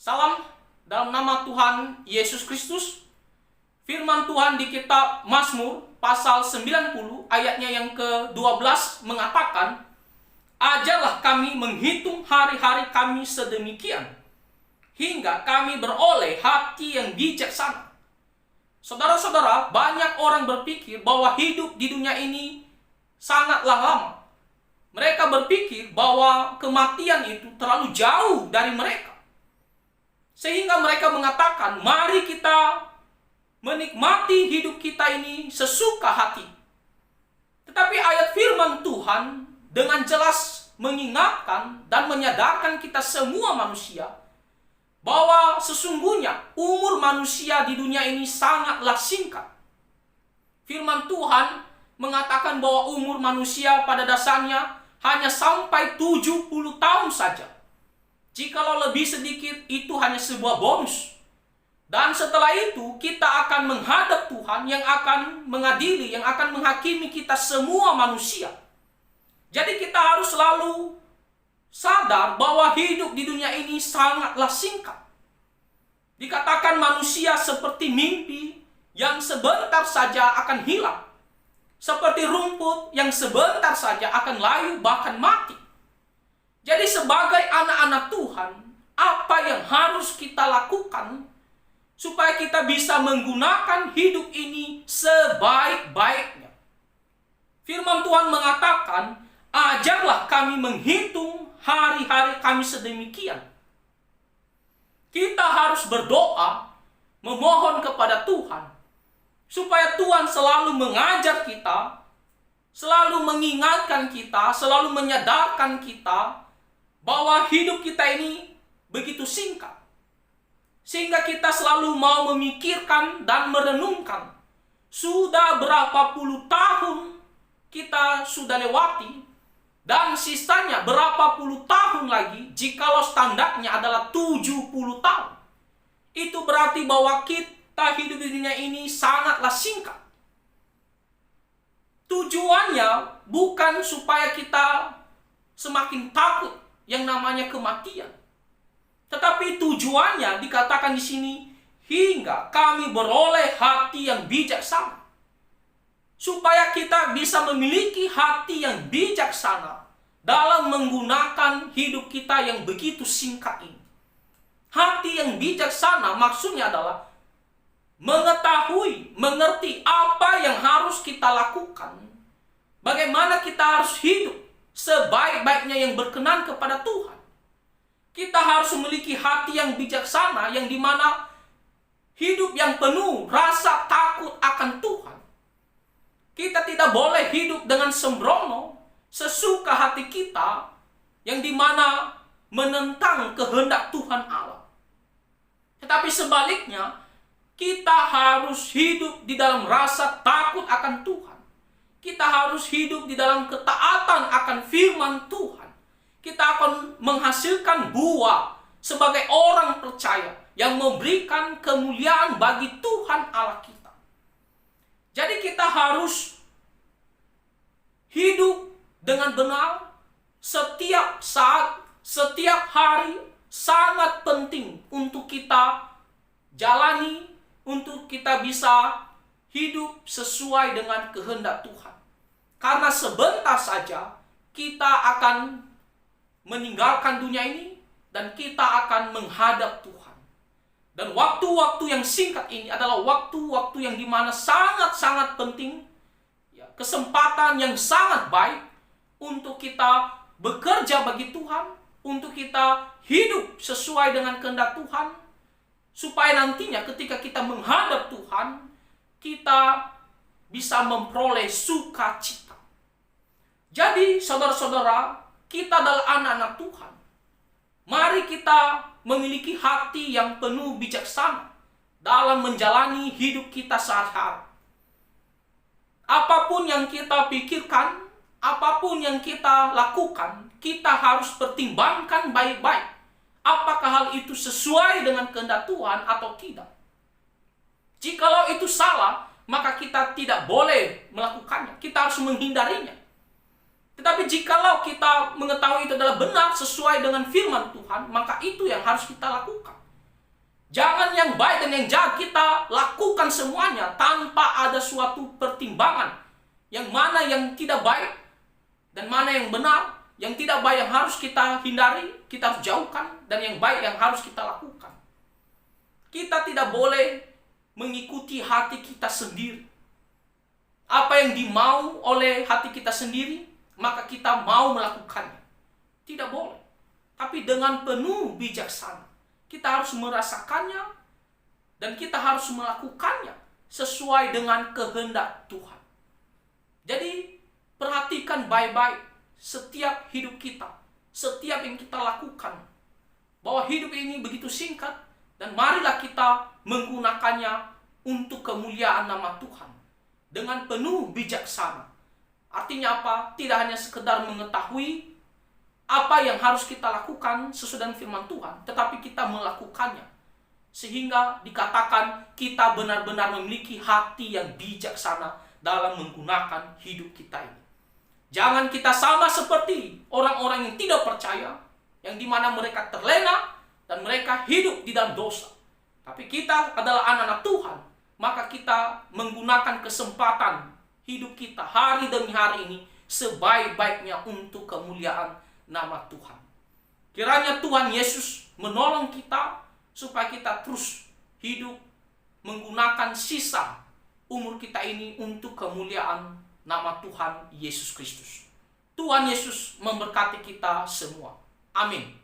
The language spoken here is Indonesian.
Salam dalam nama Tuhan Yesus Kristus. Firman Tuhan di kitab Mazmur pasal 90 ayatnya yang ke-12 mengatakan, "Ajarlah kami menghitung hari-hari kami sedemikian, hingga kami beroleh hati yang bijaksana." Saudara-saudara, banyak orang berpikir bahwa hidup di dunia ini sangatlah lama. Mereka berpikir bahwa kematian itu terlalu jauh dari mereka. Sehingga mereka mengatakan, mari kita menikmati hidup kita ini sesuka hati. Tetapi ayat firman Tuhan dengan jelas mengingatkan dan menyadarkan kita semua manusia bahwa sesungguhnya umur manusia di dunia ini sangatlah singkat. Firman Tuhan mengatakan bahwa umur manusia pada dasarnya hanya sampai 70 tahun saja. Jikalau lebih sedikit, itu hanya sebuah bonus. Dan setelah itu, kita akan menghadap Tuhan yang akan mengadili, yang akan menghakimi kita semua manusia. Jadi kita harus selalu sadar bahwa hidup di dunia ini sangatlah singkat. Dikatakan manusia seperti mimpi yang sebentar saja akan hilang. Seperti rumput yang sebentar saja akan layu bahkan mati. Jadi sebagai anak-anak Tuhan, apa yang harus kita lakukan supaya kita bisa menggunakan hidup ini sebaik-baiknya? Firman Tuhan mengatakan, ajarlah kami menghitung hari-hari kami sedemikian. Kita harus berdoa, memohon kepada Tuhan, supaya Tuhan selalu mengajar kita, selalu mengingatkan kita, selalu menyadarkan kita, bahwa hidup kita ini begitu singkat. Sehingga kita selalu mau memikirkan dan merenungkan, sudah berapa puluh tahun kita sudah lewati, dan sisanya berapa puluh tahun lagi, jikalau standarnya adalah 70 tahun. Itu berarti bahwa kita hidup di dunia ini sangatlah singkat. Tujuannya bukan supaya kita semakin takut yang namanya kematian. Tetapi tujuannya dikatakan di sini, hingga kami beroleh hati yang bijaksana. Supaya kita bisa memiliki hati yang bijaksana dalam menggunakan hidup kita yang begitu singkat ini. Hati yang bijaksana maksudnya adalah mengetahui, mengerti apa yang harus kita lakukan. Bagaimana kita harus hidup sebaik-baiknya yang berkenan kepada Tuhan. Kita harus memiliki hati yang bijaksana, yang dimana hidup yang penuh rasa takut akan Tuhan. Kita tidak boleh hidup dengan sembrono, sesuka hati kita, yang dimana menentang kehendak Tuhan Allah. Tetapi sebaliknya, kita harus hidup di dalam rasa takut akan Tuhan. Kita harus hidup di dalam ketaatan akan firman Tuhan. Kita akan menghasilkan buah sebagai orang percaya yang memberikan kemuliaan bagi Tuhan Allah kita. Jadi kita harus hidup dengan benar setiap saat, setiap hari. Sangat penting untuk kita jalani, untuk kita bisa hidup sesuai dengan kehendak Tuhan. Karena sebentar saja kita akan meninggalkan dunia ini dan kita akan menghadap Tuhan. Dan waktu-waktu yang singkat ini adalah waktu-waktu yang dimana sangat-sangat penting, ya, kesempatan yang sangat baik untuk kita bekerja bagi Tuhan, untuk kita hidup sesuai dengan kehendak Tuhan, supaya nantinya ketika kita menghadap Tuhan, kita bisa memperoleh sukacita. Jadi saudara-saudara, kita adalah anak-anak Tuhan. Mari kita memiliki hati yang penuh bijaksana dalam menjalani hidup kita sehari-hari. Apapun yang kita pikirkan, apapun yang kita lakukan, kita harus pertimbangkan baik-baik. Apakah hal itu sesuai dengan kehendak Tuhan atau tidak? Jikalau itu salah, maka kita tidak boleh melakukannya. Kita harus menghindarinya. Tetapi jikalau kita mengetahui itu adalah benar sesuai dengan firman Tuhan, maka itu yang harus kita lakukan. Jangan yang baik dan yang jahat kita lakukan semuanya tanpa ada suatu pertimbangan. Yang mana yang tidak baik dan mana yang benar. Yang tidak baik yang harus kita hindari, kita harus jauhkan. Dan yang baik yang harus kita lakukan. Kita tidak boleh mengikuti hati kita sendiri. Apa yang dimau oleh hati kita sendiri, maka kita mau melakukannya. Tidak boleh. Tapi dengan penuh bijaksana. Kita harus merasakannya dan kita harus melakukannya sesuai dengan kehendak Tuhan. Jadi perhatikan baik-baik setiap hidup kita, setiap yang kita lakukan. Bahwa hidup ini begitu singkat dan marilah kita menggunakannya untuk kemuliaan nama Tuhan dengan penuh bijaksana. Artinya apa? Tidak hanya sekedar mengetahui apa yang harus kita lakukan sesuai dengan firman Tuhan, tetapi kita melakukannya. Sehingga dikatakan kita benar-benar memiliki hati yang bijaksana dalam menggunakan hidup kita ini. Jangan kita sama seperti orang-orang yang tidak percaya, yang dimana mereka terlena dan mereka hidup di dalam dosa. Tapi kita adalah anak-anak Tuhan, maka kita menggunakan kesempatan hidup kita hari demi hari ini sebaik-baiknya untuk kemuliaan nama Tuhan. Kiranya Tuhan Yesus menolong kita supaya kita terus hidup menggunakan sisa umur kita ini untuk kemuliaan nama Tuhan Yesus Kristus. Tuhan Yesus memberkati kita semua. Amin.